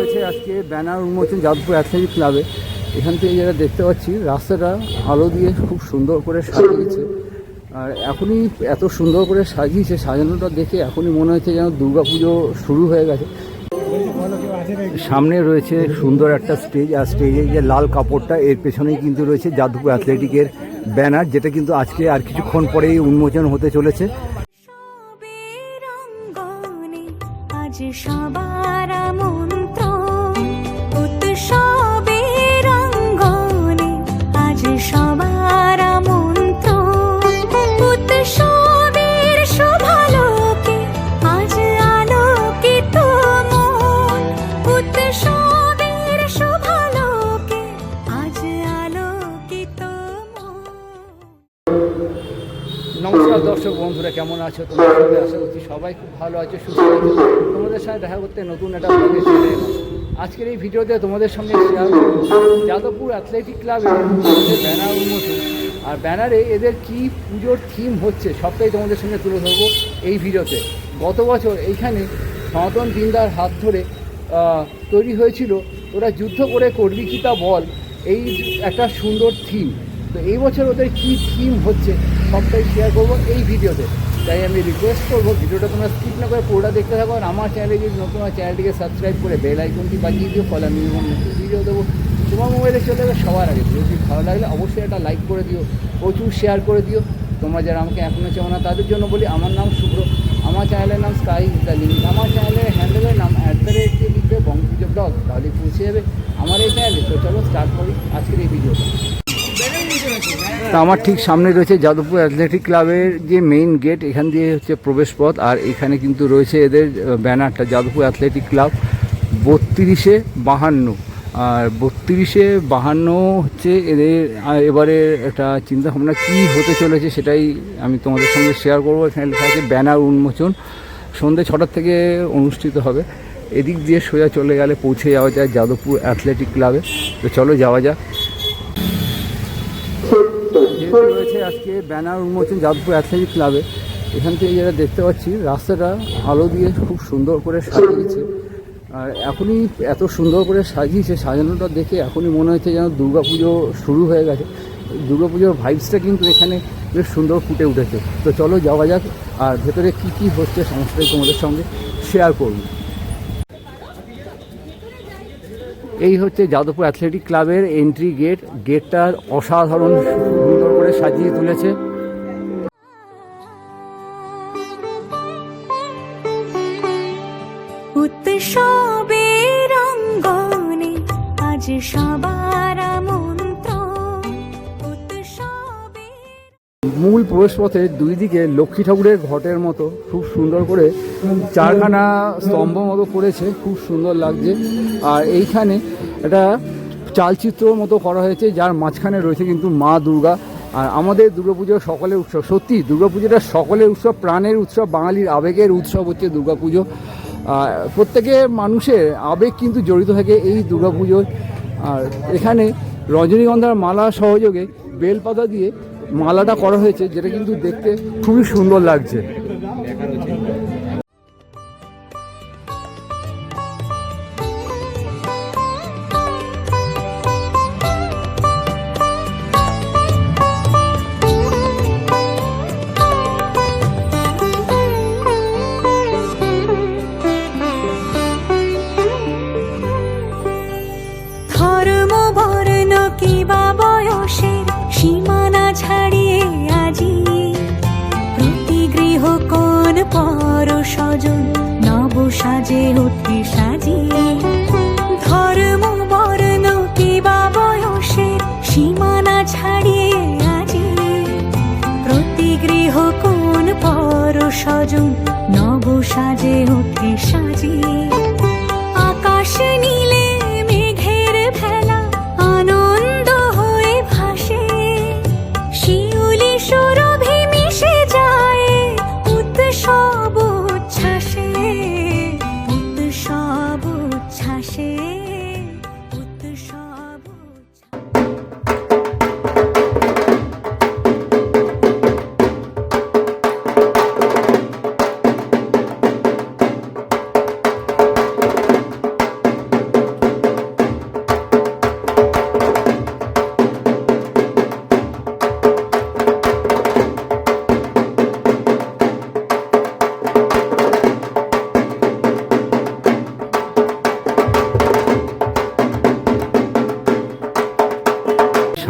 রয়েছে আজকে ব্যানার উন্মোচন যাদবপুর অ্যাথলেটিক ক্লাবে। এখান থেকে যেটা দেখতে পাচ্ছি রাস্তাটা আলো দিয়ে খুব সুন্দর করে সাজিয়েছে। আর এখনই এত সুন্দর করে সাজিয়েছে, সাজানোটা দেখে এখনই মনে হচ্ছে যেন দুর্গাপুজো শুরু হয়ে গেছে। সামনে রয়েছে সুন্দর একটা স্টেজ, আর স্টেজে যে লাল কাপড়টা এর পেছনেই কিন্তু রয়েছে যাদবপুর অ্যাথলেটিকের ব্যানার, যেটা কিন্তু আজকে আর কিছুক্ষণ পরেই উন্মোচন হতে চলেছে। নমস্কার দর্শক বন্ধুরা, কেমন আছো? তোমার সবাই আশা করছি সবাই খুব ভালো আছো, সুস্থ আছো। তোমাদের সাথে দেখা করতে নতুন একটা ব্লগে চলে এলাম। আজকের এই ভিডিওতে তোমাদের সঙ্গে শেয়ার করব যাদবপুর অ্যাথলেটিক ক্লাবের ব্যানার উন্মোচন, আর ব্যানারে এদের কি পুজোর থিম হচ্ছে সবটাই তোমাদের সঙ্গে তুলে ধরবো এই ভিডিওতে। গত বছর এইখানে সনাতন দিনদার হাত ধরে তৈরি হয়েছিল ওরা যুদ্ধ করে করবি কি তা বল, এই একটা সুন্দর থিম। তো এই বছর ওদের কী থিম হচ্ছে সবটাই শেয়ার করবো এই ভিডিওতে। তাই আমি রিকোয়েস্ট করবো ভিডিওটা তোমরা স্কিপ না করে পুরোটা দেখতে থাকো। আর আমার চ্যানেলে যদি নতুন চ্যানেলটিকে সাবস্ক্রাইব করে বেল আইকনটি বাজিয়ে দিও, ফলে আমি নতুন ভিডিও দেবো তোমার মোবাইলে চলে যাবে সবার আগে। যদি ভালো লাগলে অবশ্যই একটা লাইক করে দিও, প্রচুর শেয়ার করে দিও। তোমরা যারা আমাকে এখনও চেনো না তাদের জন্য বলি, আমার নাম শুভ্র, আমার চ্যানেলের নাম স্কাই ইজ দ্য লিমিট। আমার চ্যানেলের হ্যান্ডেলের নাম @ লিখবে বঙ্গপুজো ব্লগ, তাহলে পৌঁছে যাবে আমার এই চ্যানেলে। তো চলো স্টার্ট করি আজকের এই ভিডিওটা। তা আমার ঠিক সামনে রয়েছে যাদবপুর অ্যাথলেটিক ক্লাবের যে মেইন গেট, এখান দিয়ে হচ্ছে প্রবেশ পথ। আর এখানে কিন্তু রয়েছে এদের ব্যানারটা, যাদবপুর অ্যাথলেটিক ক্লাব 3252। আর 3252 হচ্ছে এদের এবারে একটা চিন্তাভাবনা কী হতে চলেছে সেটাই আমি তোমাদের সঙ্গে শেয়ার করবো। এখানে লেখা আছে ব্যানার উন্মোচন, সন্ধ্যে 6টার থেকে অনুষ্ঠিত হবে। এদিক দিয়ে সোজা চলে গেলে পৌঁছে যাওয়া যায় যাদবপুর অ্যাথলেটিক ক্লাবে। তো চলো যাওয়া যাক। রয়েছে আজকে ব্যানার উন্মোচন যাদবপুর অ্যাথলেটিক ক্লাবে। এখান থেকে যেটা দেখতে পাচ্ছি রাস্তাটা আলো দিয়ে খুব সুন্দর করে সাজিয়েছে। আর এখনই এত সুন্দর করে সাজিয়েছে, সাজানোটা দেখে এখনই মনে হচ্ছে যেন দুর্গাপুজো শুরু হয়ে গেছে। দুর্গাপুজোর ভাইবসটা কিন্তু এখানে বেশ সুন্দর ফুটে উঠেছে। তো চলো যাওয়া যাক, আর ভেতরে কী কী হচ্ছে সমস্তটাই তোমাদের সঙ্গে শেয়ার করব। এই হচ্ছে যাদবপুর অ্যাথলেটিক ক্লাবের এন্ট্রি গেট। গেটটার অসাধারণ সুন্দর করে সাজিয়ে তুলেছে। উৎসবের অঙ্গনে আজ সবার মূল প্রবেশপথে দুই দিকে লক্ষ্মী ঠাকুরের ঘটের মতো খুব সুন্দর করে 4খানা স্তম্ভ মতো করেছে, খুব সুন্দর লাগছে। আর এইখানে একটা চালচিত্রর মতো করা হয়েছে, যার মাঝখানে রয়েছে কিন্তু মা দুর্গা। আর আমাদের দুর্গাপুজো সকলের উৎসব, সত্যি দুর্গাপুজোটা সকলের উৎসব, প্রাণের উৎসব, বাঙালির আবেগের উৎসব হচ্ছে দুর্গাপুজো। প্রত্যেকের মানুষের আবেগ কিন্তু জড়িত থাকে এই দুর্গাপুজোয়। আর এখানে রজনীগন্ধার মালা সহযোগে বেলপাতা দিয়ে মালাটা করা হয়েছে, যেটা কিন্তু দেখতে খুবই সুন্দর লাগছে। সীমানা ছাড়িয়ে আজি প্রতি গৃহ কোন পর স্বজন নব সাজে উঠে সাজিয়ে। ধর্ম বর্ণ কিবা বয়সের সীমানা ছাড়িয়ে আজি প্রতি গৃহ কোন পর স্বজন নব সাজে উঠে সাজিয়ে। আকাশ নীলে মেঘের ভেলা আনন্দ হয়ে ভাসে, শিউলি সুরভি মিশে যায় উৎসব উচ্ছ্বাসে, উৎসব উচ্ছ্বাসে, উৎসব।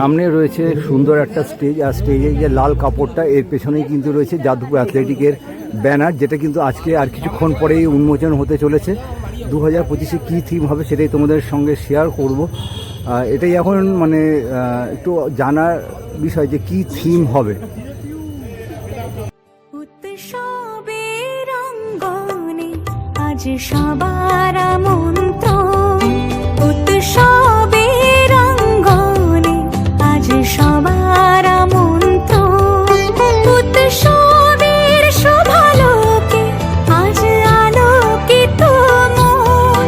সামনে রয়েছে সুন্দর একটা স্টেজ, আর স্টেজে যে লাল কাপড়টা এর পেছনেই কিন্তু রয়েছে যাদবপুর অ্যাথলেটিকের ব্যানার, যেটা কিন্তু আজকে আর কিছুক্ষণ পরেই উন্মোচন হতে চলেছে। 2025-এ কী থিম হবে সেটাই তোমাদের সঙ্গে শেয়ার করব। এটাই এখন মানে একটু জানার বিষয় যে কী থিম হবে। উৎসবের অঙ্গনে আজ সবার আমন্ত্রণ, উৎসবের অঙ্গনে আজ সবার আমন্ত্রণ, উৎসবের শোভালোকে আজ আলোকিত মন,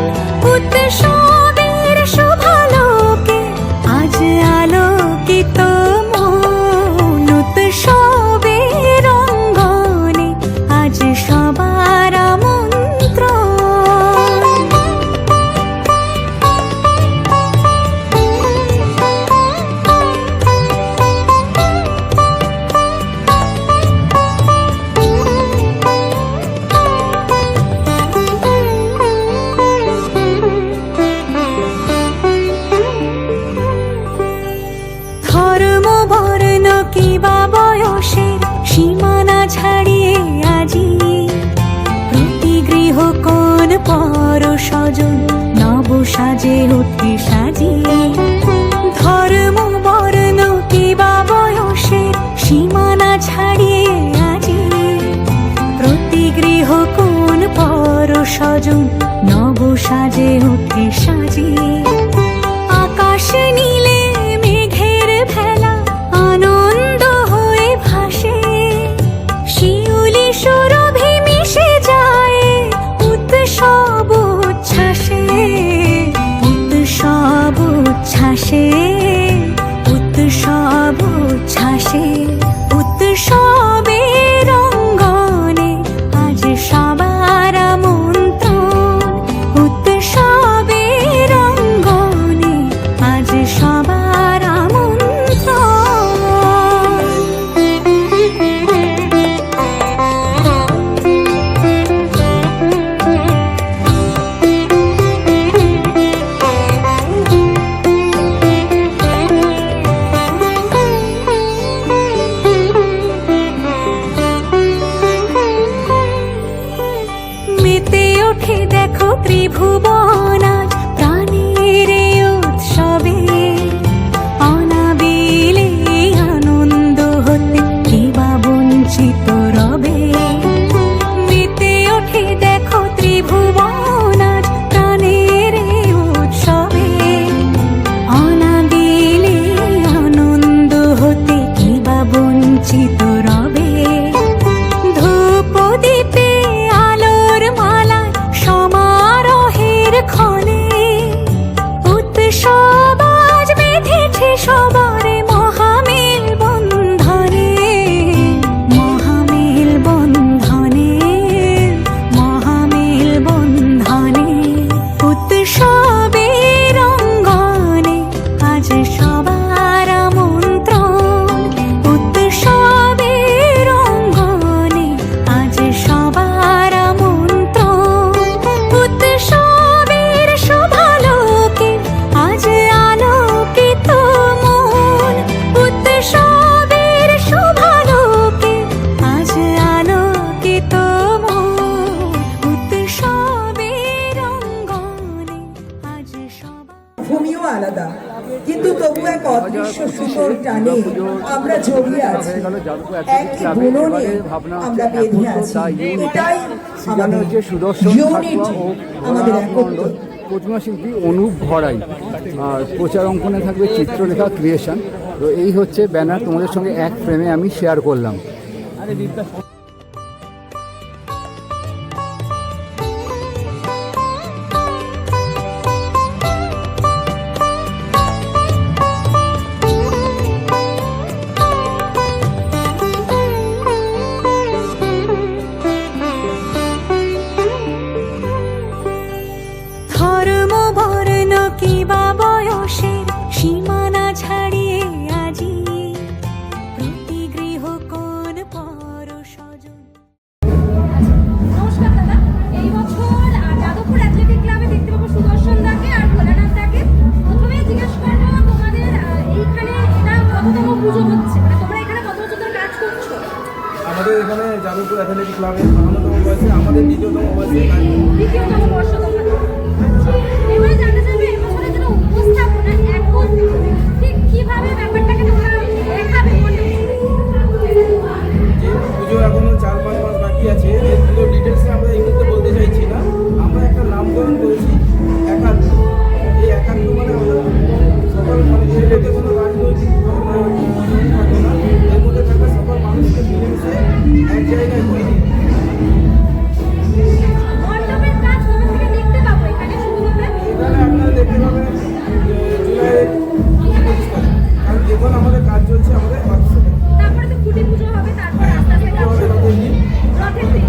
উৎসবের শোভালোকে আজ আলোকিত মন, উৎসবের অঙ্গনে আজ সবার আমন্ত্রণ। ধর্ম বর্ণ কিবা বয়সের সীমানা ছাড়িয়ে আজি প্রতি গৃহ কোন পর স্বজন নব সাজে ওঠে সাজিয়ে। ধর্ম বর্ণ কিবা বয়সের সীমানা ছাড়িয়ে আজি প্রতি গৃহ কোন পর স্বজন নব সাজে ওঠে সাজিয়ে। আকাশ নীলে মেঘের ভেলা আনন্দ হয়ে ভাসে, শিউলি সুরভি মিশে যায় উৎসব উচ্ছ্বাসে, উৎসব উচ্ছ্বাসে, উৎসব উচ্ছ্বাসে, উৎসবের অঙ্গনে আজ সবার আমন্ত্রণ, উৎসবের অঙ্গনে আজ সবার আমন্ত্রণ। মেতে ওঠে দেখো ত্রিভুবন আজ প্রাণের এই উৎসবে, অনাবিলে আনন্দ হতে কিবা বঞ্চিত রবে। মেতে ওঠে দেখো ত্রিভুবন আজ প্রাণের এই উৎসবে, অনাবিলে আনন্দ হতে কিবা বঞ্চিত রবে। ধূপ দীপে আলোর মালা সমারোহের ক্ষণে উৎসব আজ বেঁধেছে সবার মহামেল বন্ধনে, মহামেল বন্ধনে, মহামেল বন্ধনে, উৎসবের অঙ্গনে আজ সবার আমন্ত্রণ, উৎসবের অঙ্গনে আজ সবার আমন্ত্রণ, উৎসবের শোভালোকে আজ আলোকিত মন, উৎসবের শোভালোকে আজ আলোকিত মন, উৎসবের অঙ্গনে আজ সবার। ভূমিও আলাদা, কিন্তু তবু এক অদৃশ্য সুতোর টানে আমরা জড়িয়ে আছি, একই বুননে আমরা বেঁধে আছি। এটাই আমাদের ইউনিট, আমাদের একত্র। প্রতিমা শিল্পী অনুপ ভরাই, আর প্রচার অঙ্কনে থাকবে চিত্রলেখা ক্রিয়েশন। তো এই হচ্ছে ব্যানার, তোমাদের সঙ্গে এক ফ্রেমে আমি শেয়ার করলাম। ধর্ম বর্ণ কিবা বয়সের সীমানা ছাড়িয়ে আজি প্রতি গৃহ কোন পর স্বজন আমাদের এখানে যাদবপুর অ্যাথলেটিক ক্লাবের 52তম বয়সে আমাদের দ্বিতীয়তম বয়সে দ্বিতীয়তম বর্ষ তোমরা। আচ্ছা, এবারে জানা যাবে এবছরের জন্য উপস্থাপনা এখন ঠিক কিভাবে ব্যাপারটাকে তোমরা দেখাবে যে পুজো এখনো 4-5 মাস বাকি আছে, এর পুরো ডিটেলসে আমরা এই মুহূর্তে বলতে চাইছি না। আমরা একটা নামকরণ করেছি একাত্ম। এই একাত্ম মানে আমরা সকল মানে এর মধ্যে কোনো রাজনৈতিক থাকে না, এর মধ্যে থাকা সকল মানুষকে মিলেমিশে এক জায়গায় করে দিই। মণ্ডপের কাজ কবে থেকে দেখতে পাবো এখানে শুরু হবে? এখানে আপনারা দেখতে পাবেন জুলাইয়ের 25 তারিখ, কারণ এখন আমাদের কাজ চলছে আমাদের হোয়াটসঅ্যাপে। তারপরে তো খুঁটি পুজো হবে, তারপরে আস্তে আস্তে কাজ শুরু হবে। রথের দিন।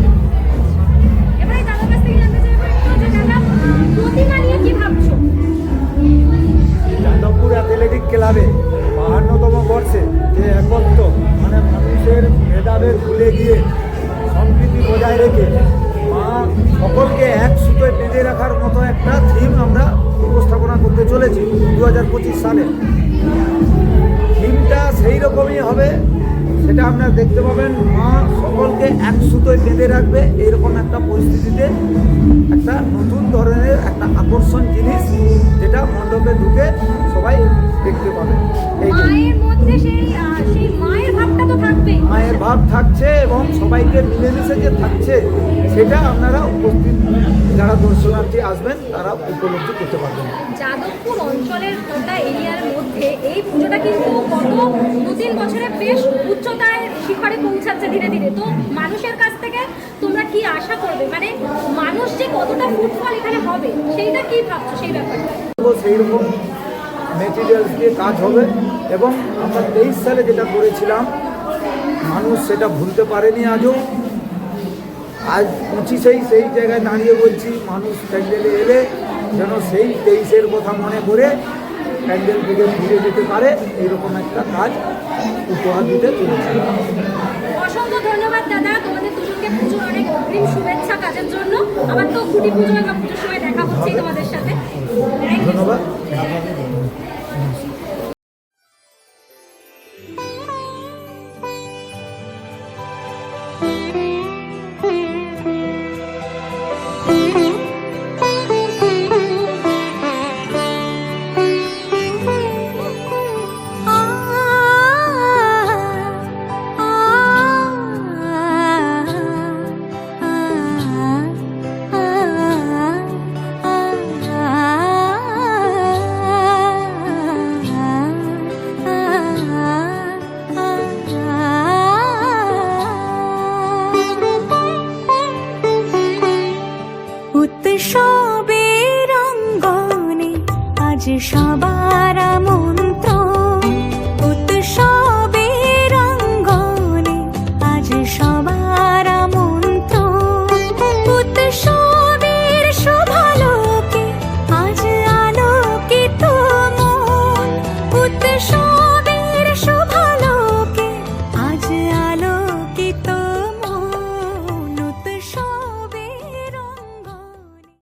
এবারে দাদার কাছ থেকে জানতে চাইবো একটু যে দাদা প্রতিমা নিয়ে কি ভাবছো? যাদবপুর অ্যাথলেটিক ক্লাবে 52তম বর্ষে যে একত্র মানে মানুষের ভেদাভেদ ভুলে গিয়ে সম্প্রীতি বজায় রেখে মা সকলকে এক সুতোয় বেঁধে রাখার মতো একটা থিম আমরা উপস্থাপনা করতে চলেছি 2025 সালে। থিমটা সেই রকমই হবে, সেটা আপনারা দেখতে পাবেন। মা সকলকে এক সুতোয় বেঁধে রাখবে এইরকম একটা পরিস্থিতিতে একটা নতুন ধরনের একটা আকর্ষণ জিনিস, যেটা মণ্ডপে ঢুকে সবাই দেখতে পাবে। এই যে মায়ের মধ্যে সেই মায়ের ভাবটা তো থাকবেই। মায়ের ভাব থাকছে এবং সবাইকে মিলেমিশে যে থাকছে, সেটা আপনারা উপস্থিত যারা দর্শনার্থী আসবেন তারা উপলব্ধি করতে পারবেন। যাদবপুর অঞ্চলের গোটা এরিয়ার মধ্যে এই পুজোটা কিন্তু গত 2-3 বছরে বেশ উচ্চতায় শিখরে পৌঁছাচ্ছে ধীরে ধীরে। তো মানুষের কাছ থেকে তোমরা কি আশা করবে, মানে মানুষ যে কতটা ফুটফল এখানে হবে সেইটা কি ভাবছো সেই ব্যাপারটা? সেই রকম মেটেরিয়ালস দিয়ে কাজ হবে এবং আমরা 23 সালে যেটা করেছিলাম মানুষ সেটা ভুলতে পারেনি আজও। আজ 25-এই সেই জায়গায় দাঁড়িয়ে বলছি মানুষ প্যান্ডেলে এলে যেন সেই 23-এর কথা মনে করে প্যান্ডেল থেকে ফিরে যেতে পারে, এইরকম একটা কাজ উপহার দিতে চলেছি। অসংখ্য ধন্যবাদ দাদা, তোমাদের দুজনকে পুজোর অনেক অগ্রিম শুভেচ্ছা কাজের জন্য। আবার তো খুঁটি পুজো বা পুজোর সময় দেখা হচ্ছেই তোমাদের সাথে। ধন্যবাদ।